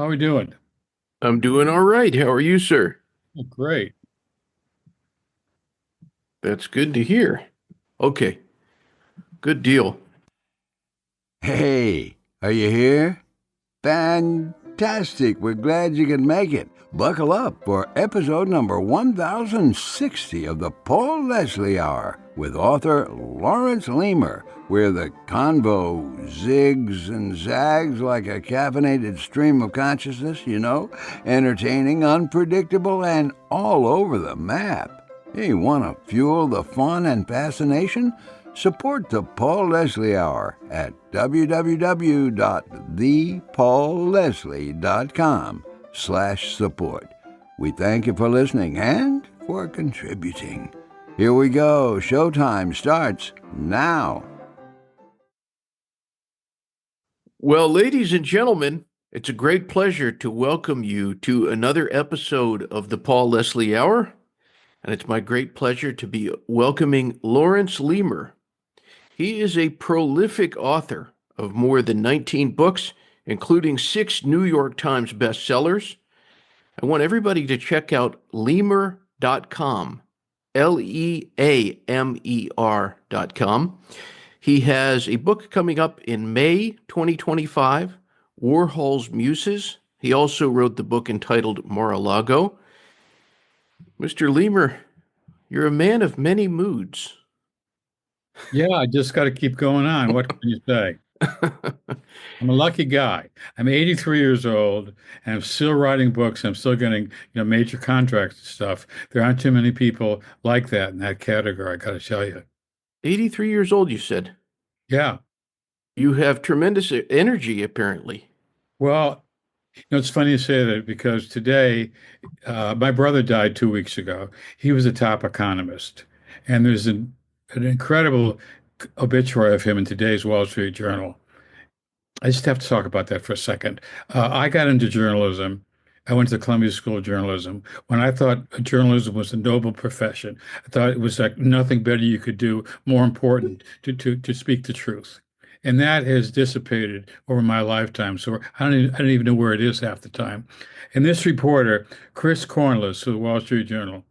How are we doing? I'm doing all right. How are you, sir? Oh, great. That's good to hear. Okay, good deal. Hey, are you here? Fantastic. We're glad you could make it. Buckle up for episode number 1060 of the Paul Leslie Hour with author Laurence Leamer, where the convo zigs and zags like a caffeinated stream of consciousness, entertaining, unpredictable, and all over the map. Hey, want to fuel the fun and fascination? Support the Paul Leslie Hour at www.thepaulleslie.com/support. We thank you for listening and for contributing. Here we go. Showtime starts now. Well, ladies and gentlemen, it's a great pleasure to welcome you to another episode of the Paul Leslie Hour. And it's my great pleasure to be welcoming Laurence Leamer. He is a prolific author of more than 19 books, including 6 New York Times bestsellers. I want everybody to check out Leamer.com, Leamer.com. He has a book coming up in May 2025, Warhol's Muses. He also wrote the book entitled Mar-a-Lago. Mr. Leamer, you're a man of many moods. Yeah, I just got to keep going on. What can you say? I'm a lucky guy. I'm 83 years old and I'm still writing books. I'm still getting, major contracts and stuff. There aren't too many people like that in that category, I got to tell you. 83 years old, you said. Yeah. You have tremendous energy, apparently. Well, it's funny you say that because today, my brother died 2 weeks ago. He was a top economist, and there's an incredible obituary of him in today's Wall Street Journal. I just have to talk about that for a second. I got into journalism. I went to the Columbia School of Journalism when I thought journalism was a noble profession. I thought it was like nothing better you could do, more important to speak the truth. And that has dissipated over my lifetime. So I don't even know where it is half the time. And this reporter, Chris Cornelius of the Wall Street Journal,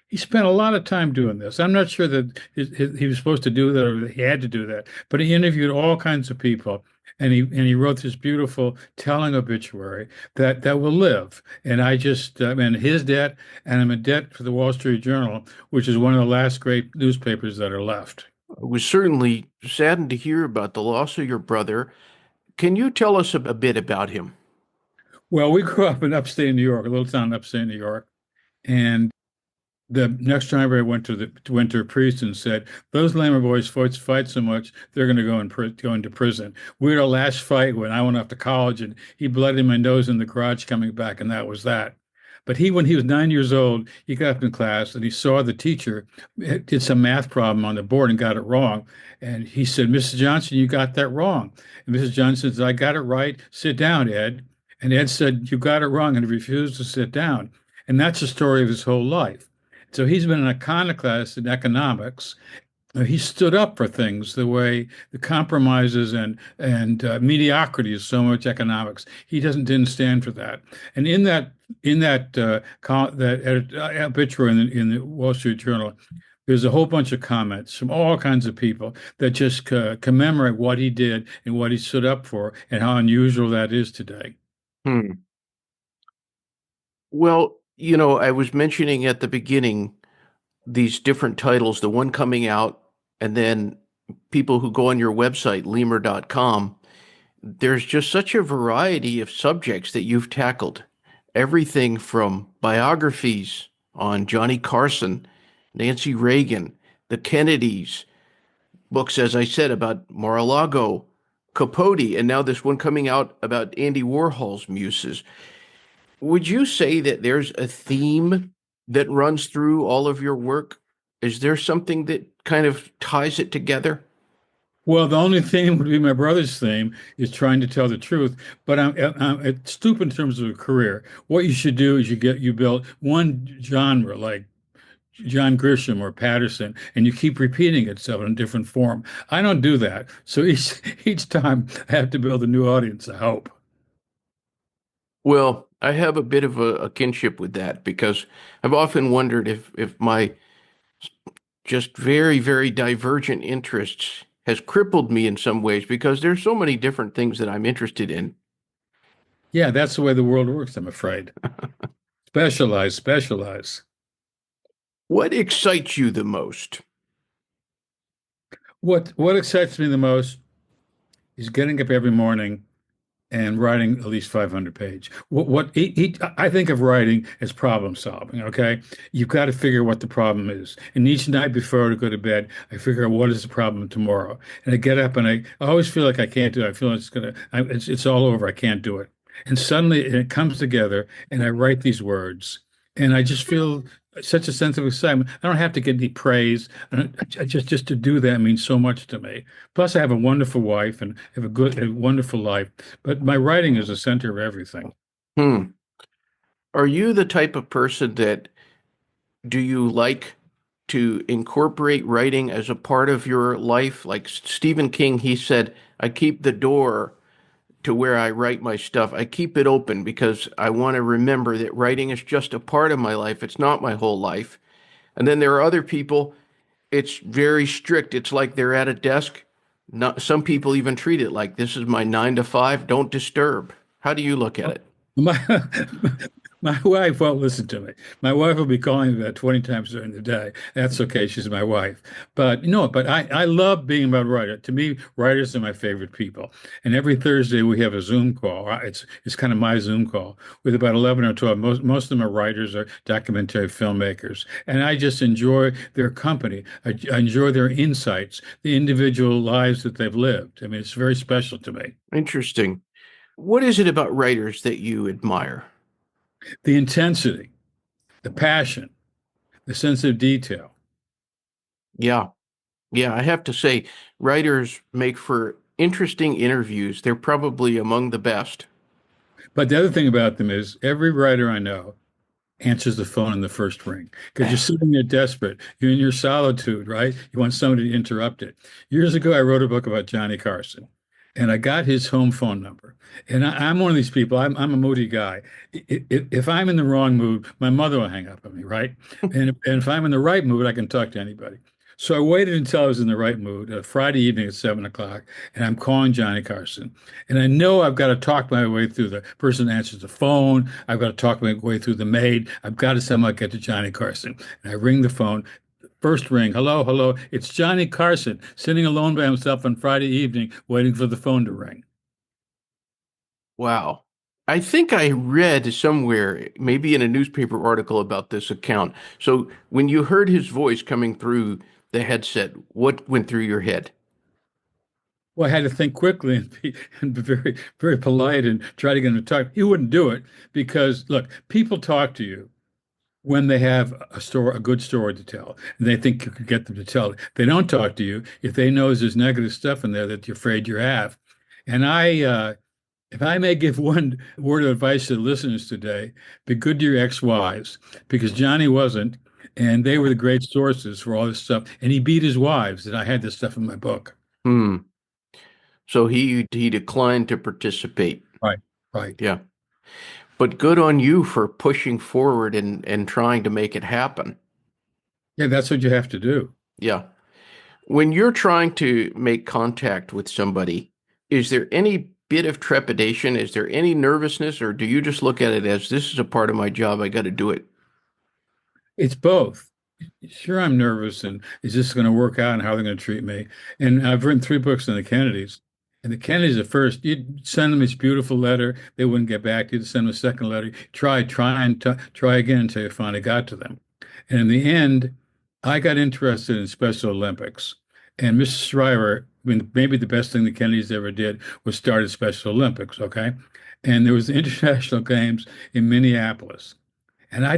he spent a lot of time doing this. I'm not sure that he was supposed to do that or that he had to do that, but he interviewed all kinds of people, and he wrote this beautiful telling obituary that will live. And I'm in his debt, and I'm in debt for the Wall Street Journal, which is one of the last great newspapers that are left. I was certainly saddened to hear about the loss of your brother. Can you tell us a bit about him? Well, we grew up in upstate New York, a little town in upstate New York, and the next time I went to a priest and said, "Those Lamer boys fight so much, they're going to go into prison." We had our last fight when I went off to college, and he bloodied my nose in the garage coming back, and that was that. But when he was 9 years old, he got up in class and he saw the teacher did some math problem on the board and got it wrong. And he said, "Mrs. Johnson, you got that wrong." And Mrs. Johnson said, "I got it right. Sit down, Ed." And Ed said, "You got it wrong," and he refused to sit down. And that's the story of his whole life. So he's been an iconoclast in economics. He stood up for things the way the compromises and mediocrity is so much economics. He didn't stand for that. And that obituary in the Wall Street Journal, there's a whole bunch of comments from all kinds of people that just commemorate what he did and what he stood up for and how unusual that is today. Hmm. Well, I was mentioning at the beginning these different titles, the one coming out, and then people who go on your website, Leamer.com. There's just such a variety of subjects that you've tackled. Everything from biographies on Johnny Carson, Nancy Reagan, the Kennedys, books, as I said, about Mar-a-Lago, Capote, and now this one coming out about Andy Warhol's muses. Would you say that there's a theme that runs through all of your work? Is there something that kind of ties it together? Well, the only theme would be my brother's theme is trying to tell the truth. But it's stupid in terms of a career. What you should do is you build one genre like John Grisham or Patterson, and you keep repeating itself in a different form. I don't do that. So each time I have to build a new audience, I hope. Well, I have a bit of a kinship with that because I've often wondered if my just very, very divergent interests has crippled me in some ways because there's so many different things that I'm interested in. Yeah, that's the way the world works, I'm afraid. Specialize, specialize. What excites you the most? What excites me the most is getting up every morning and writing at least 500 page. I think of writing as problem solving, okay? You've got to figure what the problem is. And each night before I go to bed, I figure out what is the problem tomorrow. And I get up and I always feel like I can't do it. I feel like it's all over. I can't do it. And suddenly it comes together and I write these words and I just feel such a sense of excitement. I don't have to get any praise. Just to do that means so much to me. Plus, I have a wonderful wife and have a wonderful life. But my writing is the center of everything. Hmm. Are you the type of person that do you like to incorporate writing as a part of your life? Like Stephen King, he said, I keep the door to where I write my stuff. I keep it open because I want to remember that writing is just a part of my life. It's not my whole life. And then there are other people, it's very strict. It's like they're at a desk. Not, some people even treat it like this is my 9 to 5, don't disturb. How do you look at it? My my wife won't listen to me. My wife will be calling me about 20 times during the day. That's okay. She's my wife. But I love being about writer. To me, writers are my favorite people. And every Thursday we have a Zoom call. It's kind of my Zoom call with about 11 or 12. Most of them are writers or documentary filmmakers. And I just enjoy their company. I enjoy their insights, the individual lives that they've lived. I mean, it's very special to me. Interesting. What is it about writers that you admire? The intensity, the passion, the sense of detail. Yeah. Yeah, I have to say, writers make for interesting interviews. They're probably among the best. But the other thing about them is every writer I know answers the phone in the first ring because you're sitting there desperate. You're in your solitude, right? You want somebody to interrupt it. Years ago, I wrote a book about Johnny Carson. And I got his home phone number. And I'm one of these people. I'm a moody guy. If I'm in the wrong mood, my mother will hang up on me, right? And if I'm in the right mood, I can talk to anybody. So I waited until I was in the right mood, Friday evening at 7 o'clock, and I'm calling Johnny Carson. And I know I've got to talk my way through the person that answers the phone. I've got to talk my way through the maid. I've got to somehow get to Johnny Carson. And I ring the phone. First ring, hello, hello. It's Johnny Carson sitting alone by himself on Friday evening, waiting for the phone to ring. Wow. I think I read somewhere, maybe in a newspaper article about this account. So when you heard his voice coming through the headset, what went through your head? Well, I had to think quickly and be very, very polite and try to get him to talk. He wouldn't do it because, look, people talk to you when they have a good story to tell, and they think you could get them to tell it. They don't talk to you if they know there's negative stuff in there that you're afraid you have. And if I may give one word of advice to the listeners today, be good to your ex-wives because Johnny wasn't, and they were the great sources for all this stuff. And he beat his wives, and I had this stuff in my book. Hmm. So he declined to participate. Right, right. Yeah. But good on you for pushing forward and trying to make it happen. Yeah, that's what you have to do. Yeah. When you're trying to make contact with somebody, is there any bit of trepidation? Is there any nervousness, or do you just look at it as this is a part of my job? I got to do it. It's both. Sure, I'm nervous, and is this going to work out, and how they're going to treat me? And I've written 3 books on the Kennedys, and the Kennedys at first, you'd send them this beautiful letter, they wouldn't get back to you. To send them a second letter, try again until you finally got to them. And in the end, I got interested in Special Olympics, and Mr. Shriver, I mean, maybe the best thing the Kennedys ever did was started Special Olympics, okay? And there was the International Games in Minneapolis, and I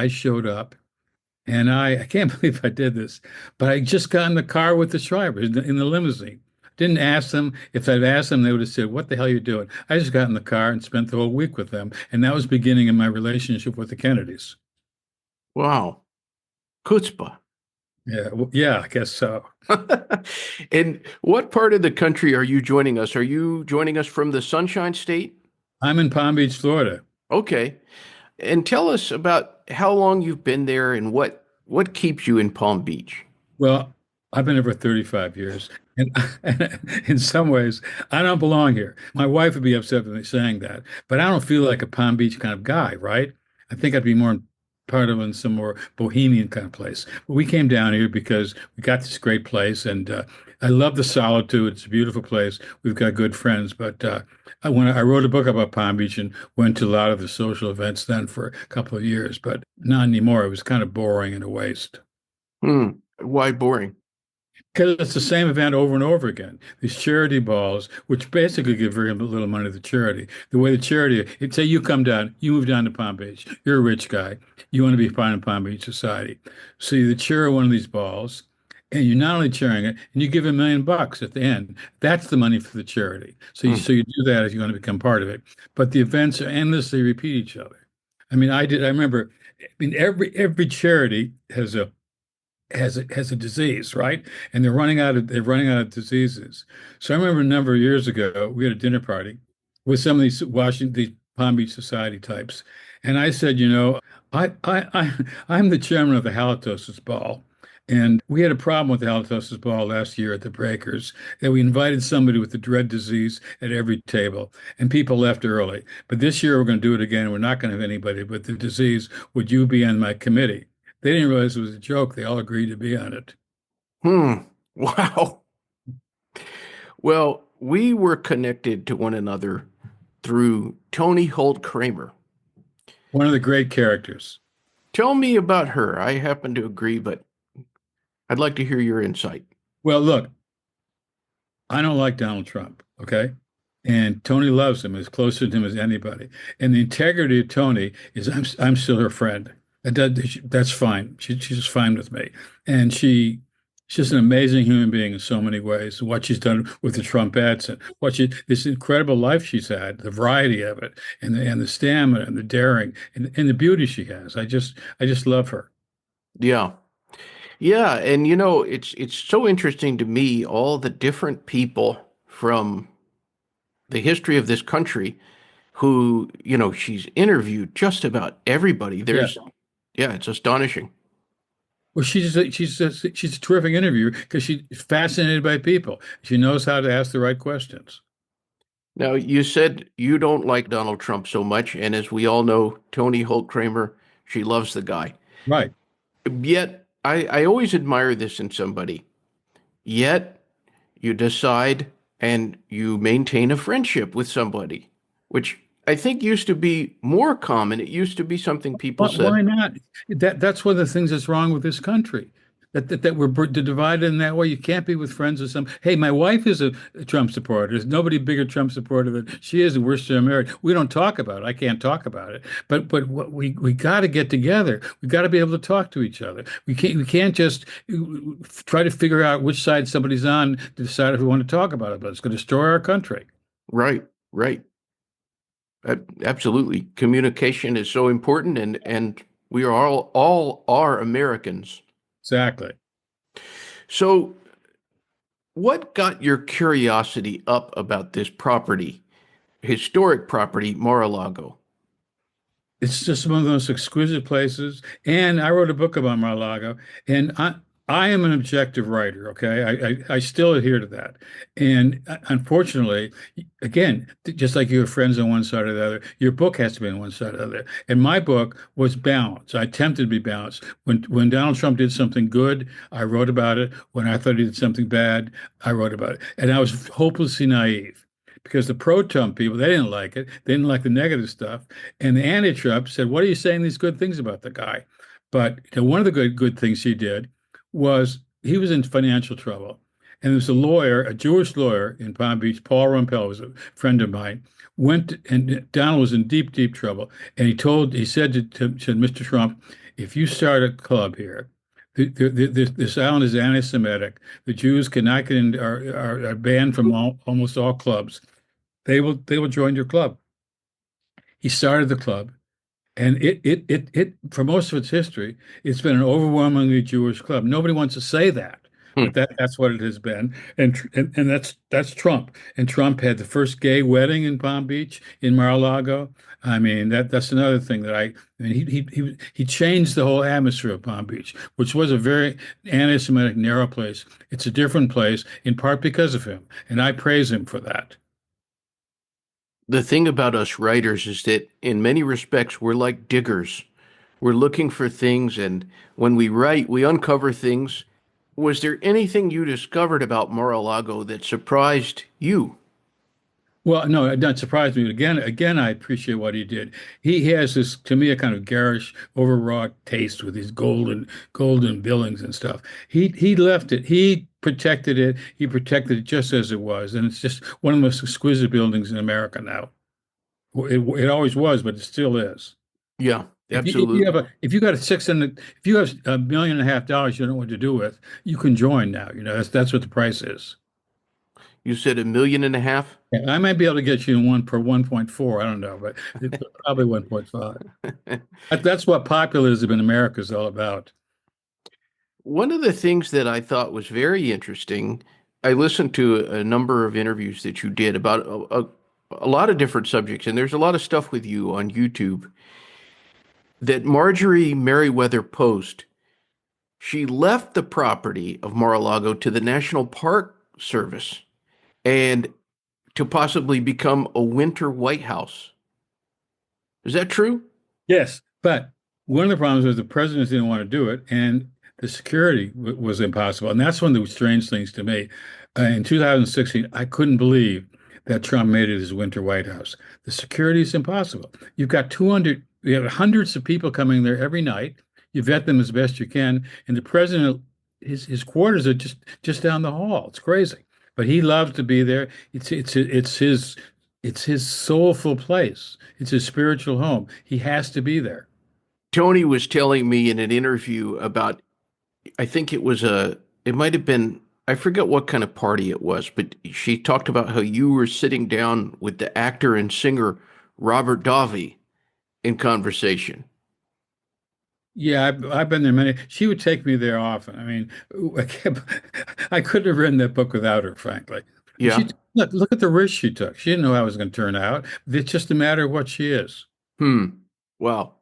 showed up. And I can't believe I did this, but I just got in the car with the Shrivers in the limousine. Didn't ask them. If I'd asked them, they would have said, "What the hell are you doing?" I just got in the car and spent the whole week with them, and that was beginning in my relationship with the Kennedys. Wow. Chutzpah. Yeah, well, yeah, I guess so. And what part of the country are you joining us? Are you joining us from the Sunshine State? I'm in Palm Beach, Florida. Okay. And tell us about how long you've been there and what keeps you in Palm Beach. Well, I've been here for 35 years, and in some ways, I don't belong here. My wife would be upset with me saying that, but I don't feel like a Palm Beach kind of guy, right? I think I'd be more part of in some more bohemian kind of place. But we came down here because we got this great place, and I love the solitude. It's a beautiful place. We've got good friends, but when I wrote a book about Palm Beach and went to a lot of the social events then for a couple of years, but not anymore. It was kind of boring and a waste. Hmm. Why boring? Because it's the same event over and over again. These charity balls, which basically give very little money to charity. The way the charity, say you come down, you move down to Palm Beach. You're a rich guy. You want to be part of Palm Beach society. So you chair one of these balls, and you're not only chairing it, and you give $1 million at the end. That's the money for the charity. Hmm. So you do that if you want to become part of it. But the events endlessly repeat each other. I mean, I remember, I mean, every charity has a disease, right? And they're running out of diseases. So I remember a number of years ago, we had a dinner party with some of these Palm Beach Society types, and I said, I'm the chairman of the halitosis ball. And we had a problem with the halitosis ball last year at the Breakers, that we invited somebody with the dread disease at every table, and people left early. But this year we're going to do it again. We're not going to have anybody with the disease. Would you be on my committee? They didn't realize it was a joke. They all agreed to be on it. Hmm. Wow. Well, we were connected to one another through Tony Holt Kramer. One of the great characters. Tell me about her. I happen to agree, but I'd like to hear your insight. Well, look, I don't like Donald Trump, okay? And Tony loves him, is closer to him as anybody. And the integrity of Tony is I'm still her friend. That's fine. She's just fine with me. And she's just an amazing human being in so many ways. What she's done with the Trumpettes and this incredible life she's had, the variety of it, and the stamina and the daring and the beauty she has. I just love her. Yeah. Yeah, and it's so interesting to me all the different people from the history of this country who, she's interviewed just about everybody. Yeah. Yeah, it's astonishing. Well, she's a terrific interviewer because she's fascinated by people. She knows how to ask the right questions. Now, you said you don't like Donald Trump so much, and as we all know, Tony Holt Kramer, she loves the guy. Right. Yet, I always admire this in somebody. Yet, you decide and you maintain a friendship with somebody, which I think used to be more common. It used to be something people Why said, not? That's one of the things that's wrong with this country. That we're divided in that way. You can't be with friends with some. Hey, my wife is a Trump supporter. There's nobody bigger Trump supporter than she is, and we're still married. We don't talk about it. I can't talk about it. But what we got to get together. We got to be able to talk to each other. We can't just try to figure out which side somebody's on to decide if we want to talk about it. But it's going to destroy our country. right, right. Absolutely. Communication is so important and we are all are Americans. Exactly. So what got your curiosity up about this property, historic property, Mar-a-Lago? It's just one of those exquisite places. And I wrote a book about Mar-a-Lago, and I am an objective writer. Okay, I still adhere to that. And unfortunately, again, just like you have friends on one side or the other, your book has to be on one side or the other. And my book was balanced. I attempted to be balanced. When Donald Trump did something good, I wrote about it. When I thought he did something bad, I wrote about it. And I was hopelessly naive, because the pro-Trump people, they didn't like it. They didn't like the negative stuff. And the anti-Trump said, what are you saying these good things about the guy? But one of the good things he did was he was in financial trouble. And there was a lawyer, a Jewish lawyer in Palm Beach, Paul Rumpel, was a friend of mine, and Donald was in deep, deep trouble. And he said to Mr. Trump, if you start a club here, this island is anti-Semitic. The Jews cannot get in, are banned from almost all clubs. They will join your club. He started the club, and it for most of its history, it's been an overwhelmingly Jewish club. Nobody wants to say that, Hmm. but that's what it has been, and that's Trump. And Trump had the first gay wedding in Palm Beach in Mar-a-Lago. I mean that's another thing that I mean he changed the whole atmosphere of Palm Beach, which was a very anti-Semitic, narrow place. It's a different place in part because of him, and I praise him for that. The thing about us writers is that in many respects, we're like diggers. We're looking for things, and when we write, we uncover things. Was there anything you discovered about Mar-a-Lago that surprised you? Well, no, it doesn't surprise me. Again, I appreciate what he did. He has this, to me, a kind of garish, overwrought taste with these golden buildings and stuff. He left it. He protected it. He protected it just as it was, and it's just one of the most exquisite buildings in America now. It always was, but it still is. Yeah, If absolutely. you got a 600, if you have $1.5 million you don't know what to do with, you can join now. That's what the price is. You said 1.5 million. Yeah, I might be able to get you one per 1.4. I don't know, but it's probably 1.5. That's what populism in America is all about. One of the things that I thought was very interesting, I listened to a number of interviews that you did about a lot of different subjects, and there's a lot of stuff with you on YouTube that Marjorie Merriweather Post, she left the property of Mar-a-Lago to the National Park Service and to possibly become a winter White House. Is that true? Yes, but one of the problems was the president didn't want to do it, and the security was impossible. And that's one of the strange things to me. In 2016, I couldn't believe that Trump made it his winter White House. The security is impossible. You have hundreds of people coming there every night. You vet them as best you can, and the president, his quarters are just down the hall. It's crazy, but he loves to be there. It's his soulful place. It's his spiritual home. He has to be there. Tony was telling me in an interview about, I think it might have been, I forget what kind of party it was, but she talked about how you were sitting down with the actor and singer Robert Davi in conversation. Yeah, I've been there many. She would take me there often. I mean, I couldn't have written that book without her, frankly. And Yeah. look at the risk she took. She didn't know how it was going to turn out. It's just a matter of what she is. Hmm. Wow.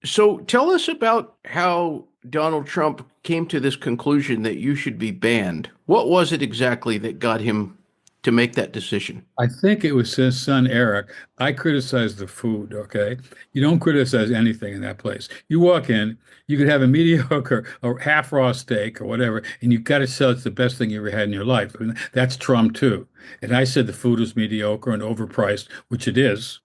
So tell us about how Donald Trump came to this conclusion that you should be banned. What was it exactly that got him to make that decision? I think it was his son Eric. I criticized the food, okay? You don't criticize anything in that place. You walk in, you could have a mediocre or half raw steak or whatever, and you've got to sell it's the best thing you ever had in your life. I mean, that's Trump too. And I said the food was mediocre and overpriced, which it is.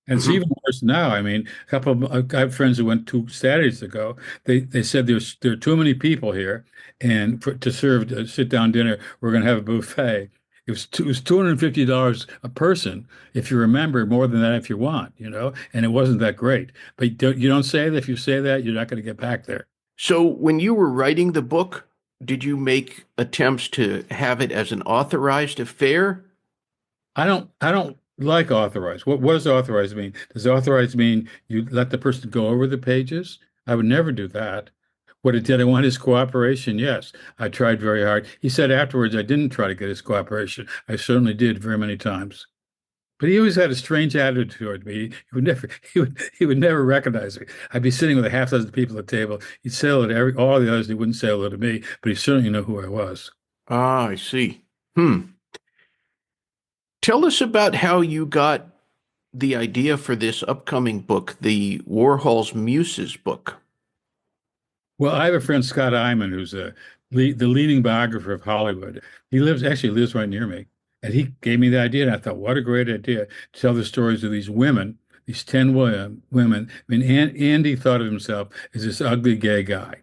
And it's Hmm. even worse now. I mean, I have friends who went 2 Saturdays ago. They said there are too many people here, and to serve a sit down dinner, we're going to have a buffet. It was $250 a person, if you remember, more than that if you want, and it wasn't that great. But you don't say that. If you say that, you're not going to get back there. So when you were writing the book, did you make attempts to have it as an authorized affair? I don't like authorized. What does authorized mean? Does authorized mean you let the person go over the pages? I would never do that. What it did, I want his cooperation. Yes, I tried very hard. He said afterwards, I didn't try to get his cooperation. I certainly did very many times. But he always had a strange attitude toward me. He would never recognize me. I'd be sitting with a half dozen people at the table. He'd say hello to all the others. He wouldn't say hello to me, but he certainly knew who I was. Ah, I see. Hmm. Tell us about how you got the idea for this upcoming book, the Warhol's Muses book. Well, I have a friend, Scott Iman, who's the leading biographer of Hollywood. He actually lives right near me. And he gave me the idea. And I thought, what a great idea to tell the stories of these women, these 10 women. I mean, Andy thought of himself as this ugly gay guy.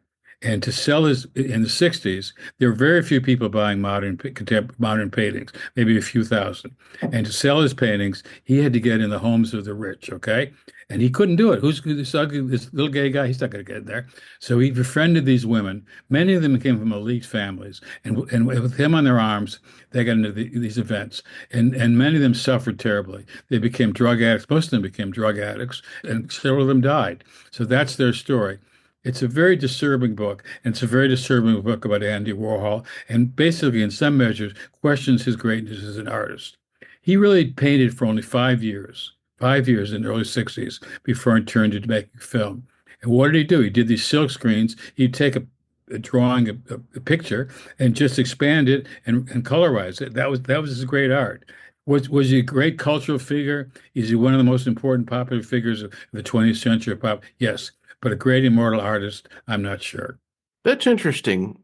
And to sell his, in the 60s, there were very few people buying modern paintings, maybe a few thousand. And to sell his paintings, he had to get in the homes of the rich, okay? And he couldn't do it. This little gay guy? He's not going to get in there. So he befriended these women. Many of them came from elite families, and with him on their arms, they got into these events, and many of them suffered terribly. They became drug addicts. Most of them became drug addicts, and several of them died. So that's their story. It's a very disturbing book, and it's a very disturbing book about Andy Warhol, and basically, in some measures, questions his greatness as an artist. He really painted for only 5 years in the early 60s before he turned to making film. And what did he do? He did these silk screens. He'd take a drawing, a picture, and just expand it and colorize it. That was his great art. Was he a great cultural figure? Is he one of the most important popular figures of the 20th century pop? Yes, but a great immortal artist, I'm not sure. That's interesting.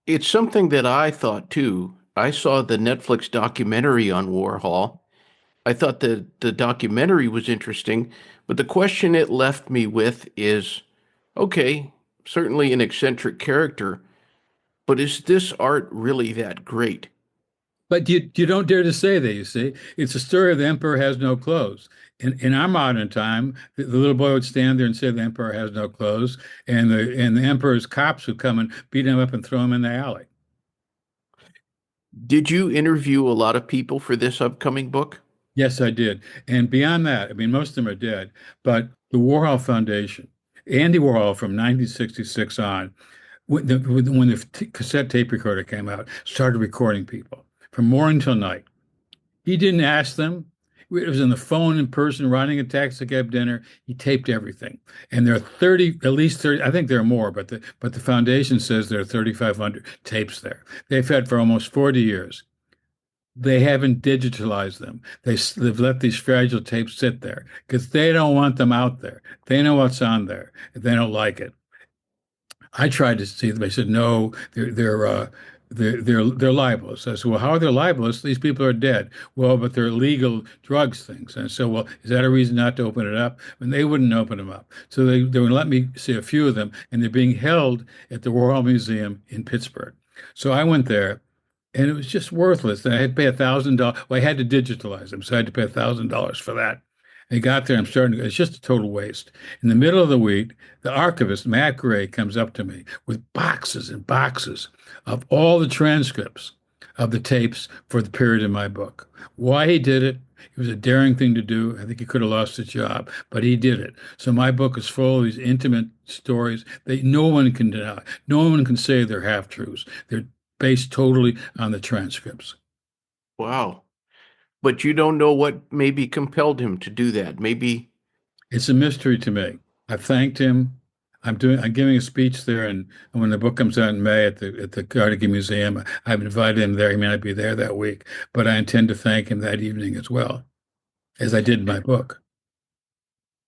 It's something that I thought too. I saw the Netflix documentary on Warhol. I thought the documentary was interesting, but the question it left me with is, okay, certainly an eccentric character, but is this art really that great? But you don't dare to say that, you see. It's a story of the emperor has no clothes. In our modern time, the little boy would stand there and say the emperor has no clothes, and the emperor's cops would come and beat him up and throw him in the alley. Did you interview a lot of people for this upcoming book? Yes, I did. And beyond that, I mean, most of them are dead, but the Warhol Foundation, Andy Warhol from 1966 on, when the cassette tape recorder came out, started recording people from morning till night. He didn't ask them. It was on the phone in person, riding a taxi cab dinner. He taped everything. And there are 30, at least 30, I think there are more, but the foundation says there are 3,500 tapes there. They've had for almost 40 years. They haven't digitalized them. They've let these fragile tapes sit there because they don't want them out there. They know what's on there. They don't like it. I tried to see them. They said no, they're libelous. I said, well, how are they libelous? These people are dead. Well, but they're illegal drugs things. And so, well, is that a reason not to open it up? And they wouldn't open them up. So they would let me see a few of them, and they're being held at the Warhol Museum in Pittsburgh. So I went there, and it was just worthless. I had to pay $1,000. Well, I had to digitalize them, so I had to pay $1,000 for that. I got there. I'm starting to. It's just a total waste. In the middle of the week, the archivist Matt Gray comes up to me with boxes and boxes of all the transcripts of the tapes for the period in my book. Why he did it? It was a daring thing to do. I think he could have lost his job, but he did it. So my book is full of these intimate stories that no one can deny. No one can say they're half truths. They're based totally on the transcripts. Wow. But you don't know what maybe compelled him to do that. Maybe, It's a mystery to me. I've thanked him. I'm giving a speech there, and when the book comes out in May at the Carnegie Museum, I've invited him there. He may not be there that week, but I intend to thank him that evening as well, as I did in my book.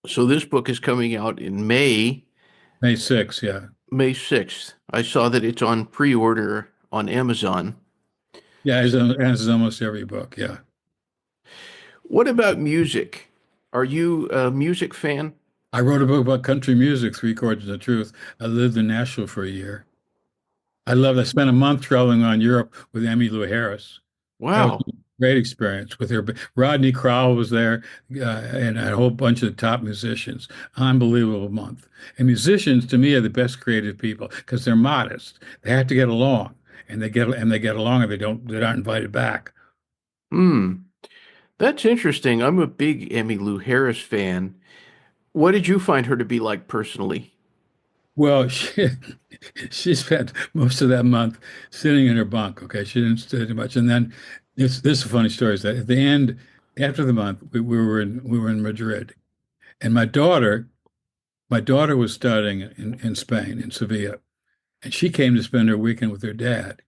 so this book is coming out in May, May 6th, yeah. May 6th. I saw that it's on pre-order on Amazon. Yeah, as almost every book, yeah. What about music? Are you a music fan? I wrote a book about country music, Three Chords of the Truth. I lived in Nashville for a year. I spent a month traveling around Europe with Emmylou Harris. That was Wow. a great experience with her. Rodney Crowell was there, and a whole bunch of the top musicians. Unbelievable month. And musicians, to me, are the best creative people because they're modest. They have to get along, and they get along, and they're not invited back. Hmm. That's interesting. I'm a big Emmylou Harris fan. What did you find her to be like personally? Well, she spent most of that month sitting in her bunk. Okay, she didn't study much, and then this is a funny story. Is that at the end, after the month, we were in Madrid, and my daughter was studying in Spain, in Sevilla, and she came to spend her weekend with her dad.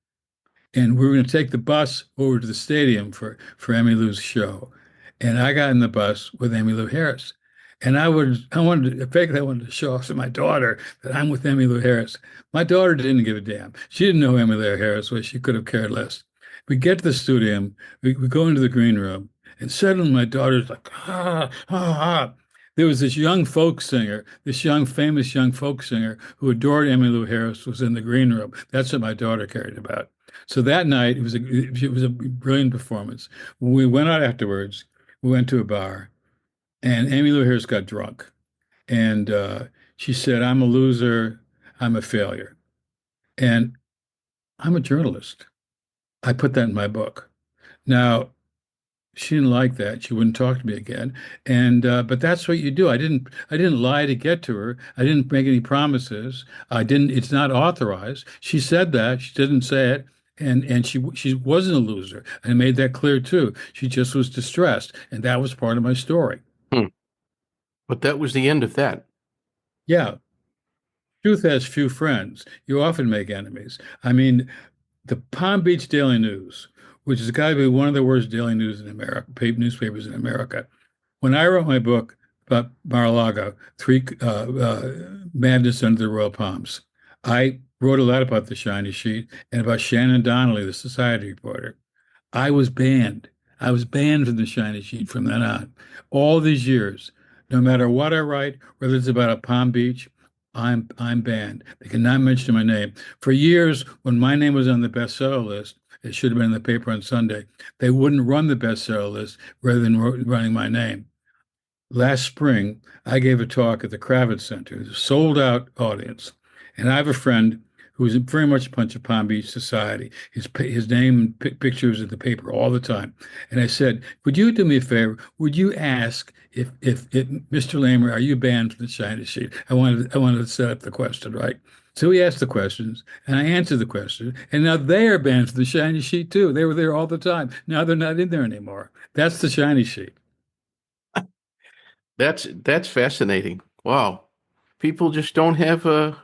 And we were going to take the bus over to the stadium for Emmylou's show. And I got in the bus with Emmylou Harris. And I wanted to, in fact, I wanted to show off to my daughter that I'm with Emmylou Harris. My daughter didn't give a damn. She didn't know who Emmylou Harris was. She could have cared less. We get to the stadium, we go into the green room, and suddenly my daughter's like, ah, ah, ah. There was this young folk singer, this famous young folk singer who adored Emmylou Harris was in the green room. That's what my daughter cared about. So that night, it was a brilliant performance. When we went out afterwards, we went to a bar, and Emmylou Harris got drunk, and she said, "I'm a loser. I'm a failure." And I'm a journalist. I put that in my book. Now, She didn't like that. She wouldn't talk to me again. And but that's what you do. I didn't lie to get to her. I didn't make any promises. I didn't. It's not authorized. She said that. She didn't say it. And she wasn't a loser. I made that clear too. She just was distressed, and that was part of my story. Hmm. But that was the end of that. Yeah, truth has few friends. You often make enemies. I mean, the Palm Beach Daily News, which has got to be one of the worst daily news in America, newspapers in America. When I wrote my book about Mar-a-Lago, Three Madness Under the Royal Palms, I wrote a lot about the shiny sheet and about Shannon Donnelly, the society reporter. I was banned. I was banned from the shiny sheet from then on. All these years, no matter what I write, whether it's about a Palm Beach, I'm banned. They cannot mention my name. For years, when my name was on the bestseller list, it should have been in the paper on Sunday. They wouldn't run the bestseller list rather than running my name. Last spring, I gave a talk at the Kravitz Center, a sold out audience. And I have a friend who's very much a punch of Palm Beach society. His name and pictures in the paper all the time. And I said, would you do me a favor? Would you ask if Mr. Lamer, are you banned from the China sheet? I wanted to set up the question, right? So he asked the questions, and I answered the question, and now they are banned from the shiny sheet too. They were there all the time. Now they're not in there anymore. That's the shiny sheet. That's fascinating. Wow. People just don't have a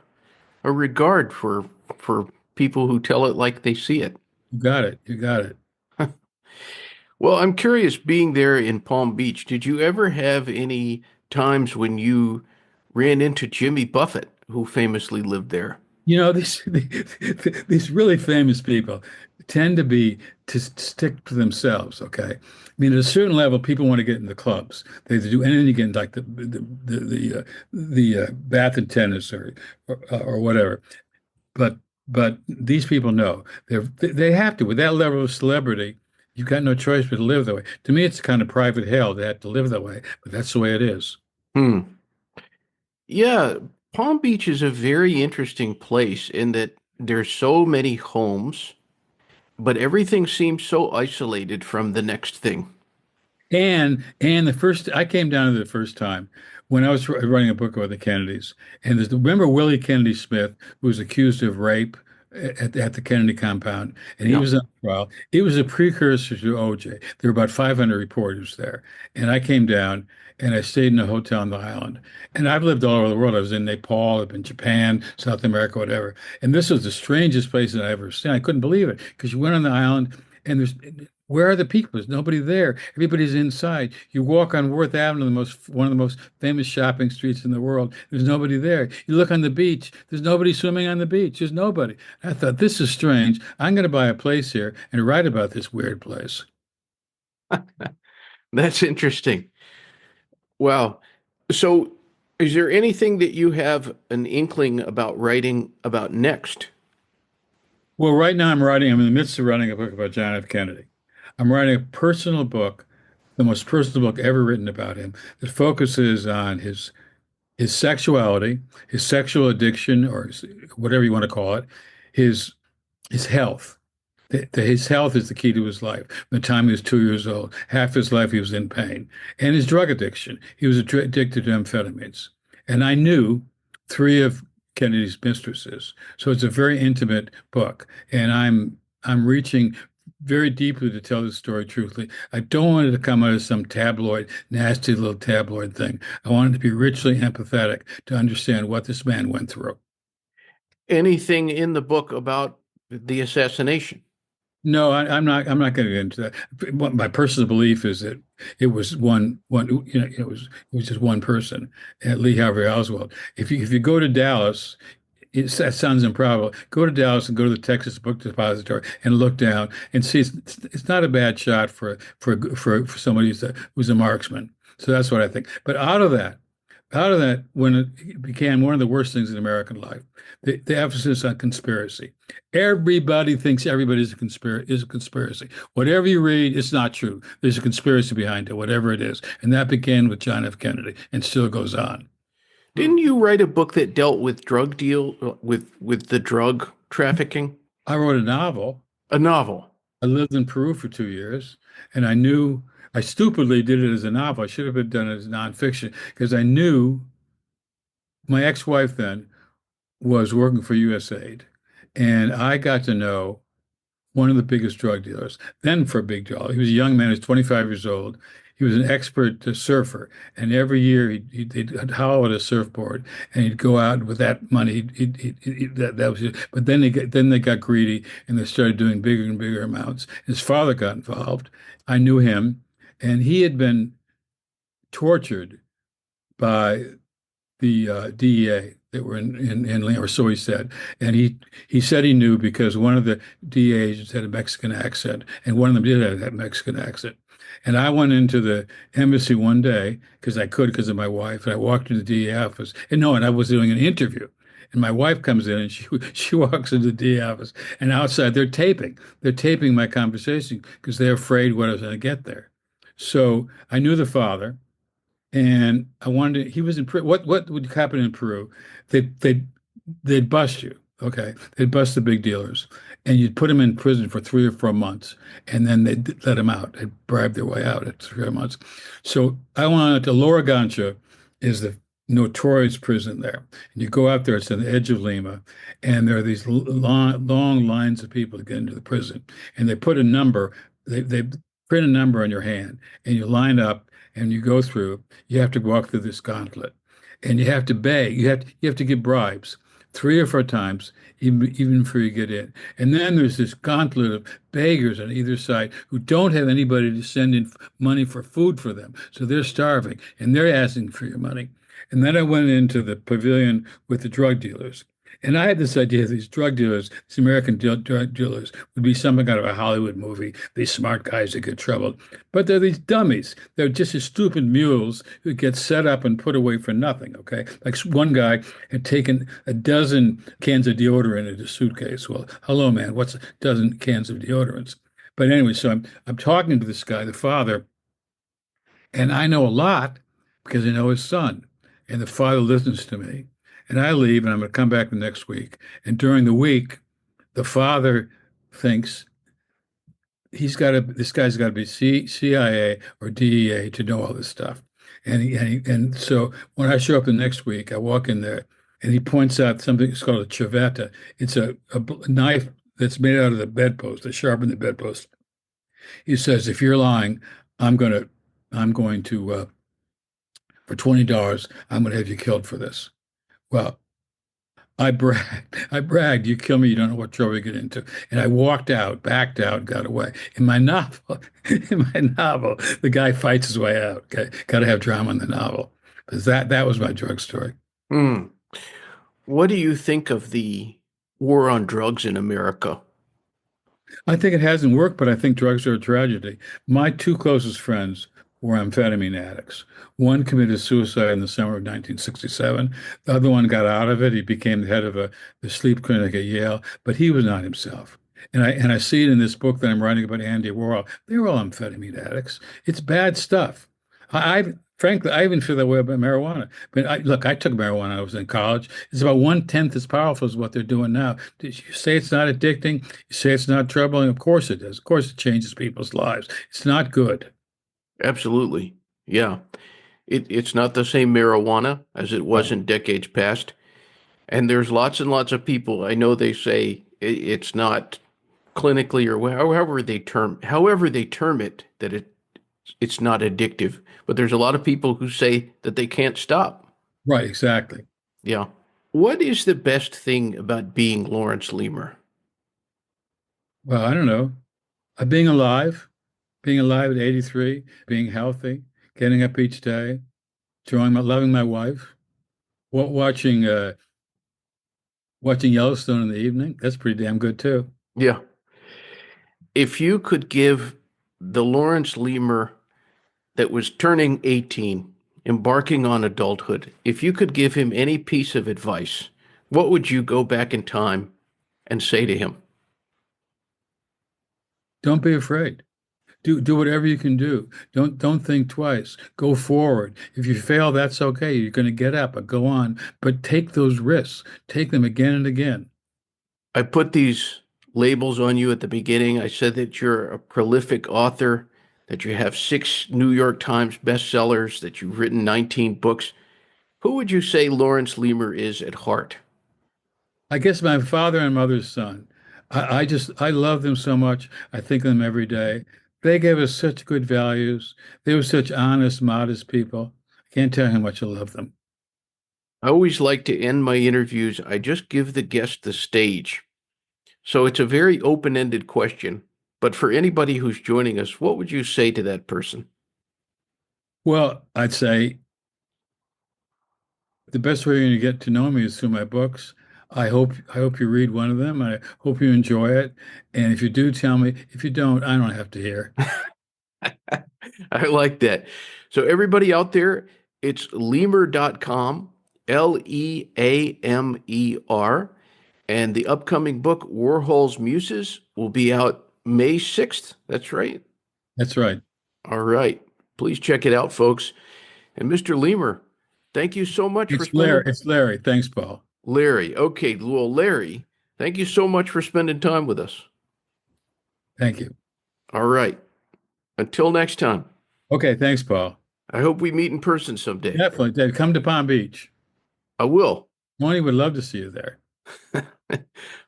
regard for people who tell it like they see it. You got it. You got it. Well, I'm curious, being there in Palm Beach, did you ever have any times when you ran into Jimmy Buffett, who famously lived there? You know, these really famous people tend to stick to themselves. Okay, I mean, at a certain level, people want to get in the clubs. They do anything to get in, like the bath and tennis or whatever. But these people know they have to with that level of celebrity. You've got no choice but to live that way. To me, it's kind of private hell to have to live that way, but that's the way it is. Hmm. Yeah, Palm Beach is a very interesting place in that there's so many homes, but everything seems so isolated from the next thing. And the first I came down to the first time when I was writing a book about the Kennedys, and remember Willie Kennedy Smith, who was accused of rape at the Kennedy compound, and he Yeah. was on trial. It was a precursor to OJ. There were about 500 reporters there, and I came down and I stayed in a hotel on the island. And I've lived all over the world. I was in Nepal, I've been Japan, South America, whatever. And this was the strangest place that I've ever seen. I couldn't believe it because you went on the island and there's where are the people? There's nobody there. Everybody's inside. You walk on Worth Avenue, one of the most famous shopping streets in the world. There's nobody there. You look on the beach. There's nobody swimming on the beach. There's nobody. I thought, this is strange. I'm going to buy a place here and write about this weird place. That's interesting. Wow. So, is there anything that you have an inkling about writing about next? Well, right now I'm in the midst of writing a book about John F. Kennedy. I'm writing a personal book, the most personal book ever written about him, that focuses on his sexuality, his sexual addiction, or whatever you want to call it, his his health. His health is the key to his life. From the time he was 2 years old, half his life he was in pain, and his drug addiction. He was addicted to amphetamines, and I knew three of Kennedy's mistresses. So it's a very intimate book, and I'm reaching very deeply to tell this story truthfully. I don't want it to come out as some tabloid, nasty little tabloid thing. I want it to be richly empathetic to understand what this man went through. Anything in the book about the assassination? No, I'm not. I'm not going to get into that. My personal belief is that it was one. It was just one person, Lee Harvey Oswald. If you go to Dallas, that sounds improbable. Go to Dallas and go to the Texas Book Depository and look down and see it's not a bad shot for somebody who's a marksman. So that's what I think. But out of that, when it became one of the worst things in American life, the emphasis on conspiracy. Everybody thinks everybody is a conspiracy. Whatever you read, it's not true. There's a conspiracy behind it, whatever it is. And that began with John F. Kennedy and still goes on. Didn't you write a book that dealt with drug deal with the drug trafficking? I wrote a novel. A novel. I lived in Peru for 2 years, and I knew I stupidly did it as a novel. I should have done it as nonfiction because I knew my ex-wife then was working for USAID, and I got to know one of the biggest drug dealers. Then for a big deal, he was a young man. He was 25 years old. He was an expert surfer, and every year he'd hollow out a surfboard, and he'd go out with that money. That was it. But then they got greedy, and they started doing bigger and bigger amounts. His father got involved. I knew him, and he had been tortured by the DEA that were in or so he said. And he said he knew because one of the DEA agents had a Mexican accent, and one of them did have that Mexican accent. And I went into the embassy one day because I could because of my wife, and I walked into the DEA office. And I was doing an interview. And my wife comes in and she walks into the DEA office, and outside they're taping. They're taping my conversation because they're afraid what I was going to get there. So I knew the father. And I wanted to, he was in Peru. What would happen in Peru? They they they'd bust you. Okay. They'd bust the big dealers and you'd put them in prison for 3 or 4 months and then they'd let them out. They'd bribe their way out at 3 months. So I wanted to Lorigancha is the notorious prison there. And you go out there, it's on the edge of Lima, and there are these long lines of people to get into the prison. And they put a number, they print a number on your hand and you line up and you go through, you have to walk through this gauntlet, and you have to beg. You have to give bribes 3 or 4 times, even before you get in. And then there's this gauntlet of beggars on either side who don't have anybody to send in money for food for them, so they're starving and they're asking for your money. And then I went into the pavilion with the drug dealers. And I had this idea these drug dealers, these American drug dealers, would be something out of a Hollywood movie, these smart guys that get troubled. But they're these dummies. They're just as stupid mules who get set up and put away for nothing, okay? Like one guy had taken a dozen cans of deodorant in his suitcase. Well, hello, man, what's a dozen cans of deodorants? But anyway, so I'm talking to this guy, the father, and I know a lot because I know his son. And the father listens to me. And I leave and I'm going to come back the next week. And during the week, the father thinks this guy's got to be CIA or DEA to know all this stuff. And so when I show up the next week, I walk in there and he points out something it's called a chaveta. It's a knife that's made out of the bedpost, that sharpen the bedpost. He says, if you're lying, I'm going to for $20, I'm going to have you killed for this. Well, I bragged. I bragged. You kill me, you don't know what trouble you get into. And I walked out, backed out, got away. In my novel, the guy fights his way out. Okay? Got to have drama in the novel. Because that was my drug story. Hmm. What do you think of the war on drugs in America? I think it hasn't worked, but I think drugs are a tragedy. My two closest friends were amphetamine addicts. One committed suicide in the summer of 1967. The other one got out of it. He became the head of the sleep clinic at Yale, but he was not himself. And I see it in this book that I'm writing about Andy Warhol. They were all amphetamine addicts. It's bad stuff. Frankly, I even feel that way about marijuana. But look, I took marijuana when I was in college. It's about 1/10 as powerful as what they're doing now. Did you say it's not addicting? You say it's not troubling? Of course it is. Of course it changes people's lives. It's not good. Absolutely. Yeah. It's not the same marijuana as it was Right. in decades past. And there's lots and lots of people. I know they say it's not clinically or however they term it, that it's not addictive. But there's a lot of people who say that they can't stop. Right, exactly. Yeah. What is the best thing about being Laurence Leamer? Well, I don't know. Being alive at 83, being healthy, getting up each day, loving my wife, watching watching Yellowstone in the evening. That's pretty damn good too. Yeah. If you could give the Laurence Leamer that was turning 18, embarking on adulthood, if you could give him any piece of advice, what would you go back in time and say to him? Don't be afraid. Do whatever you can do. Don't think twice. Go forward. If you fail, that's okay. You're going to get up and go on. But take those risks. Take them again and again. I put these labels on you at the beginning. I said that you're a prolific author, that you have 6 New York Times bestsellers, that you've written 19 books. Who would you say Laurence Leamer is at heart? I guess my father and mother's son. I love them so much. I think of them every day. They gave us such good values. They were such honest, modest people. I can't tell you how much I love them. I always like to end my interviews. I just give the guest the stage. So it's a very open-ended question. But for anybody who's joining us, what would you say to that person? Well, I'd say the best way you're going to get to know me is through my books. I hope you read one of them. I hope you enjoy it. And if you do, tell me. If you don't, I don't have to hear. I like that. So everybody out there, it's Leamer.com, Leamer. And the upcoming book, Warhol's Muses, will be out May 6th. That's right. That's right. All right. Please check it out, folks. And Mr. Leamer, thank you so much for It's Larry. spending. It's Larry. Thanks, Paul. Larry. Okay. Well, Larry, thank you so much for spending time with us. Thank you. All right. Until next time, Okay, thanks, Paul. I hope we meet in person someday. Definitely. Dave, come to Palm Beach. I will. Tony would love to see you there.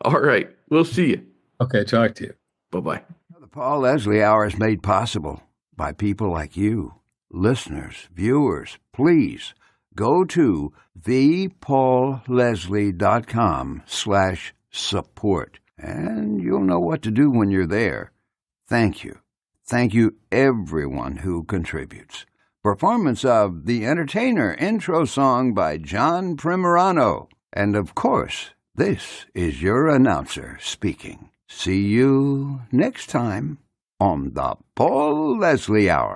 All right. We'll see you. Okay, talk to you. Bye-bye. The Paul Leslie Hour is made possible by people like you, listeners, viewers. Please go to thepaulleslie.com/support, and you'll know what to do when you're there. Thank you. Thank you, everyone who contributes. Performance of The Entertainer intro song by John Primorano. And of course, this is your announcer speaking. See you next time on the Paul Leslie Hour.